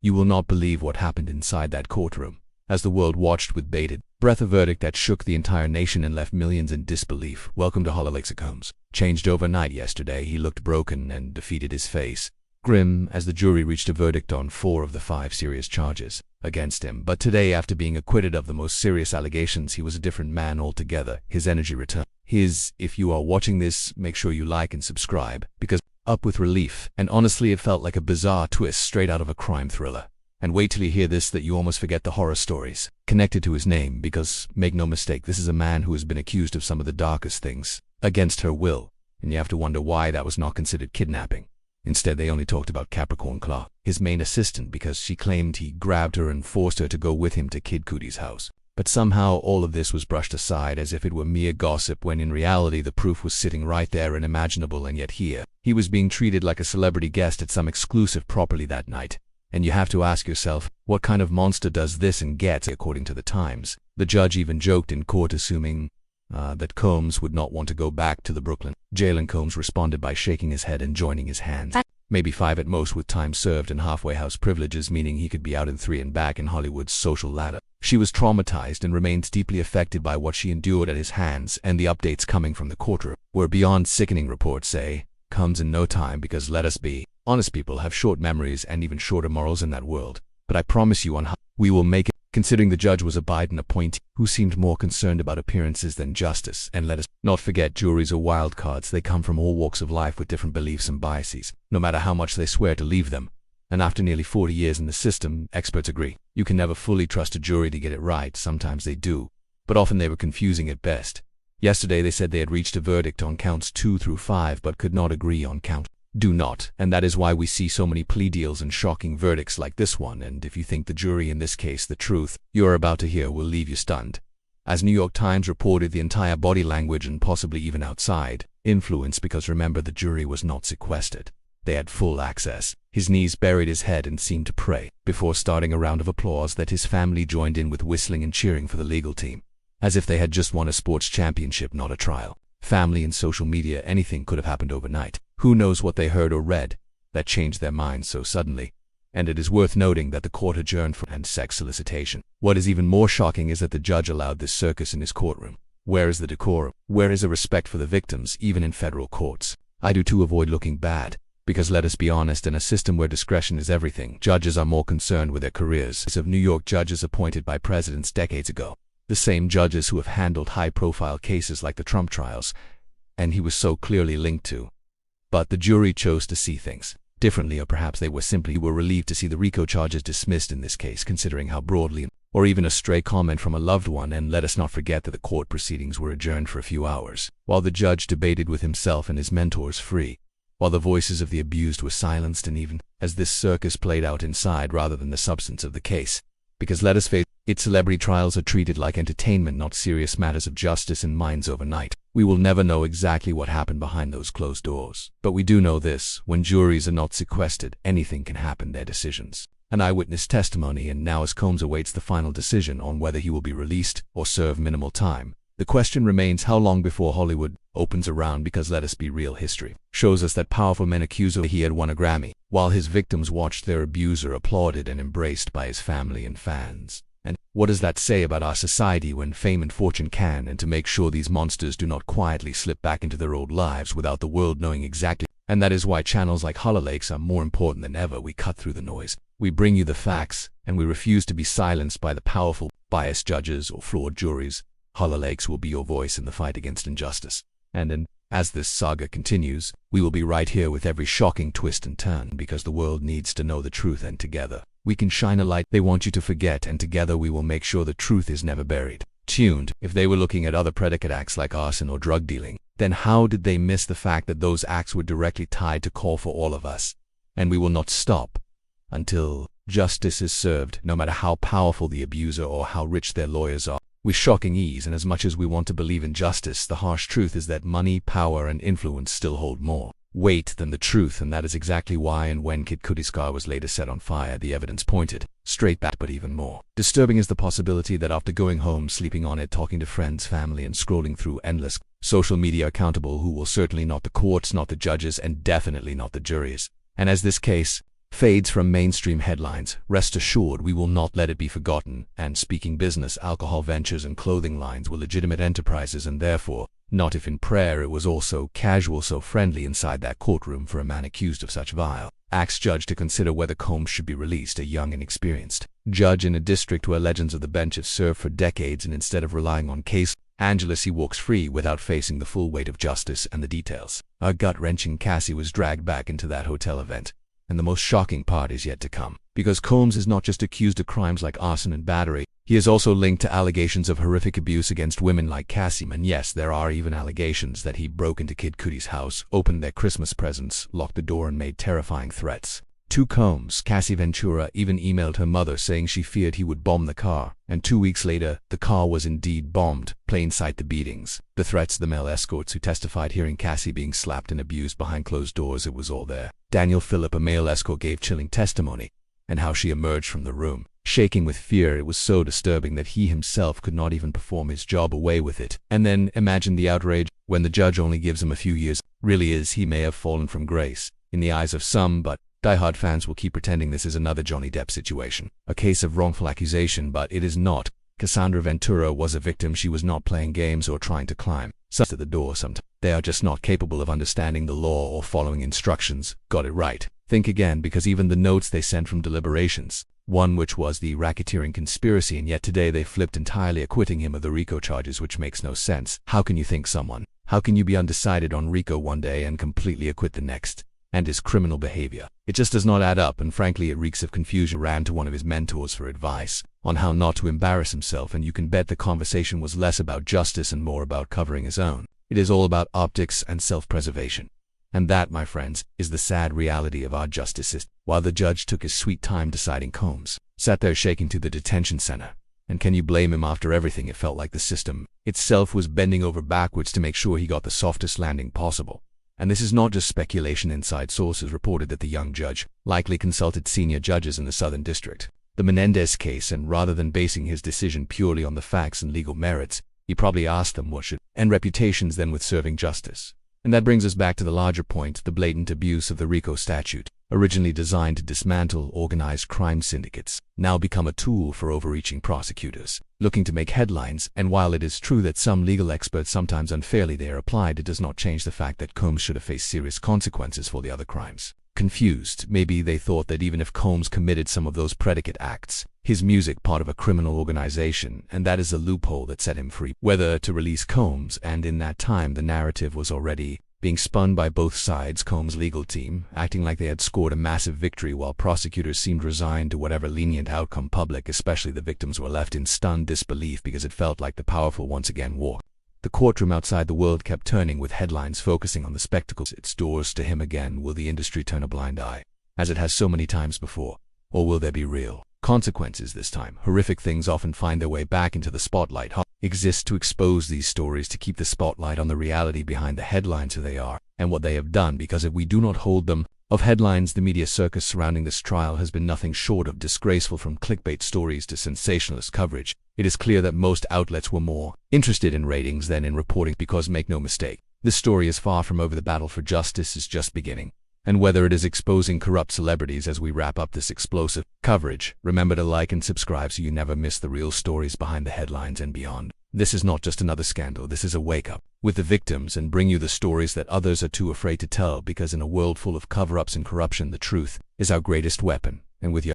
You will not believe what happened inside that courtroom. As the world watched with bated breath a verdict that shook the entire nation and left millions in disbelief. Welcome to Combs. Changed overnight yesterday, he looked broken and defeated, his face grim, as the jury reached a verdict on 4 of the 5 serious charges against him. But today, after being acquitted of the most serious allegations, he was a different man altogether. His energy returned. If you are watching this, make sure you like and subscribe, because up with relief. And honestly, it felt like a bizarre twist straight out of a crime thriller. And wait till you hear this, that you almost forget the horror stories connected to his name, because make no mistake, this is a man who has been accused of some of the darkest things against her will. And you have to wonder why that was not considered kidnapping. Instead, they only talked about Capricorn Claw, his main assistant, because she claimed he grabbed her and forced her to go with him to Kid Cudi's house. But somehow all of this was brushed aside as if it were mere gossip, when in reality the proof was sitting right there, unimaginable, and yet here he was being treated like a celebrity guest at some exclusive property that night. And you have to ask yourself, what kind of monster does this and gets? According to the Times, the judge even joked in court, assuming that Combs would not want to go back to the Brooklyn jail, and Combs responded by shaking his head and joining his hands. Maybe 5 at most, with time served and halfway house privileges, meaning he could be out in 3 and back in Hollywood's social ladder. She was traumatized and remains deeply affected by what she endured at his hands, and the updates coming from the courtroom were beyond sickening. Reports say comes in no time, because let us be honest, people have short memories and even shorter morals in that world. But I promise you, we will make it. Considering the judge was a Biden appointee who seemed more concerned about appearances than justice. And let us not forget, juries are wild cards. They come from all walks of life with different beliefs and biases, no matter how much they swear to leave them. And after nearly 40 years in the system, experts agree, you can never fully trust a jury to get it right. Sometimes they do, but often they were confusing at best. Yesterday they said they had reached a verdict on counts 2 through 5, but could not agree on count do not, and that is why we see so many plea deals and shocking verdicts like this one. And if you think the jury in this case, the truth you are about to hear will leave you stunned. As New York Times reported, the entire body language and possibly even outside influence, because remember, the jury was not sequestered. They had full access. His knees buried his head and seemed to pray before starting a round of applause that his family joined in with, whistling and cheering for the legal team, as if they had just won a sports championship, not a trial. Family and social media, anything could have happened overnight. Who knows what they heard or read that changed their minds so suddenly? And it is worth noting that the court adjourned for sex solicitation. What is even more shocking is that the judge allowed this circus in his courtroom. Where is the decorum? Where is the respect for the victims, even in federal courts? I do too avoid looking bad, because let us be honest, in a system where discretion is everything, judges are more concerned with their careers. Of New York judges appointed by presidents decades ago, the same judges who have handled high-profile cases like the Trump trials, and he was so clearly linked to. But the jury chose to see things differently, or perhaps they were simply relieved to see the RICO charges dismissed in this case, considering how broadly, or even a stray comment from a loved one. And let us not forget that the court proceedings were adjourned for a few hours, while the judge debated with himself and his mentors free, while the voices of the abused were silenced, and even as this circus played out inside rather than the substance of the case. Because let us face it, celebrity trials are treated like entertainment, not serious matters of justice and minds overnight. We will never know exactly what happened behind those closed doors. But we do know this: when juries are not sequestered, anything can happen. Their decisions, an eyewitness testimony. And now, as Combs awaits the final decision on whether he will be released or serve minimal time, the question remains, how long before Hollywood opens around? Because let us be real, history shows us that powerful men accuse him. He had won a Grammy, while his victims watched their abuser applauded and embraced by his family and fans. And what does that say about our society when fame and fortune can? And to make sure these monsters do not quietly slip back into their old lives without the world knowing exactly. And that is why channels like Hololakes are more important than ever. We cut through the noise, we bring you the facts, and we refuse to be silenced by the powerful, biased judges or flawed juries. Hololakes will be your voice in the fight against injustice. And as this saga continues, we will be right here with every shocking twist and turn, because the world needs to know the truth, and together we can shine a light they want you to forget, and together we will make sure the truth is never buried. Tuned. If they were looking at other predicate acts like arson or drug dealing, then how did they miss the fact that those acts were directly tied to call for all of us? And we will not stop until justice is served, no matter how powerful the abuser or how rich their lawyers are. With shocking ease, and as much as we want to believe in justice, the harsh truth is that money, power, and influence still hold more weight than the truth. And that is exactly why and when Kid Cudi's car was later set on fire, the evidence pointed straight back. But even more disturbing is the possibility that after going home, sleeping on it, talking to friends, family, and scrolling through endless social media, accountable who will certainly not the courts, not the judges, and definitely not the juries. And as this case fades from mainstream headlines. Rest assured, we will not let it be forgotten. And speaking business, alcohol ventures and clothing lines were legitimate enterprises, and therefore, not if in prayer, it was also casual, so friendly inside that courtroom for a man accused of such vile acts. Judge to consider whether Combs should be released, a young and experienced judge in a district where legends of the bench have served for decades, and instead of relying on case Angeles, he walks free without facing the full weight of justice and the details. A gut-wrenching Cassie was dragged back into that hotel event. And the most shocking part is yet to come. Because Combs is not just accused of crimes like arson and battery, he is also linked to allegations of horrific abuse against women like Cassie. And yes, there are even allegations that he broke into Kid Cudi's house, opened their Christmas presents, locked the door, and made terrifying threats to Combs. Cassie Ventura even emailed her mother saying she feared he would bomb the car, and 2 weeks later, the car was indeed bombed. Plain sight the beatings, the threats, the male escorts who testified hearing Cassie being slapped and abused behind closed doors. It was all there. Daniel Phillip, a male escort, gave chilling testimony, and how she emerged from the room, shaking with fear. It was so disturbing that he himself could not even perform his job. Away with it. And then imagine the outrage when the judge only gives him a few years. Really is, he may have fallen from grace in the eyes of some, but die-hard fans will keep pretending this is another Johnny Depp situation, a case of wrongful accusation. But it is not. Cassandra Ventura was a victim. She was not playing games or trying to climb to the door. Sometimes they are just not capable of understanding the law or following instructions. Got it right. Think again, because even the notes they sent from deliberations, one which was the racketeering conspiracy, and yet today they flipped entirely, acquitting him of the RICO charges, which makes no sense. How can you think someone? How can you be undecided on RICO one day and completely acquit the next? And his criminal behavior. It just does not add up, and frankly it reeks of confusion. Ran to one of his mentors for advice on how not to embarrass himself, and you can bet the conversation was less about justice and more about covering his own. It is all about optics and self-preservation. And that, my friends, is the sad reality of our justice system. While the judge took his sweet time deciding, Combs sat there shaking to the detention center. And can you blame him? After everything, it felt like the system itself was bending over backwards to make sure he got the softest landing possible. And this is not just speculation. Inside sources reported that the young judge likely consulted senior judges in the Southern District, the Menendez case, and rather than basing his decision purely on the facts and legal merits, he probably asked them what should end reputations then with serving justice. And that brings us back to the larger point, the blatant abuse of the RICO statute, originally designed to dismantle organized crime syndicates, now become a tool for overreaching prosecutors looking to make headlines. And while it is true that some legal experts sometimes unfairly they are applied, it does not change the fact that Combs should have faced serious consequences for the other crimes. Confused, maybe they thought that even if Combs committed some of those predicate acts, his music part of a criminal organization, and that is a loophole that set him free. Whether to release Combs, and in that time the narrative was already being spun by both sides. Combs' legal team acting like they had scored a massive victory, while prosecutors seemed resigned to whatever lenient outcome. Public, especially the victims, were left in stunned disbelief because it felt like the powerful once again walked the courtroom. Outside, the world kept turning, with headlines focusing on the spectacles. Its doors to him again. Will the industry turn a blind eye, as it has so many times before? Or will there be real consequences this time? Horrific things often find their way back into the spotlight. Exists to expose these stories, to keep the spotlight on the reality behind the headlines, who they are and what they have done. Because if we do not hold them of headlines, the media circus surrounding this trial has been nothing short of disgraceful. From clickbait stories to sensationalist coverage, it is clear that most outlets were more interested in ratings than in reporting. Because make no mistake, this story is far from over. The battle for justice is just beginning. And whether it is exposing corrupt celebrities, as we wrap up this explosive coverage, remember to like and subscribe so you never miss the real stories behind the headlines and beyond. This is not just another scandal. This is a wake-up with the victims, and bring you the stories that others are too afraid to tell. Because in a world full of cover-ups and corruption, the truth is our greatest weapon. And with your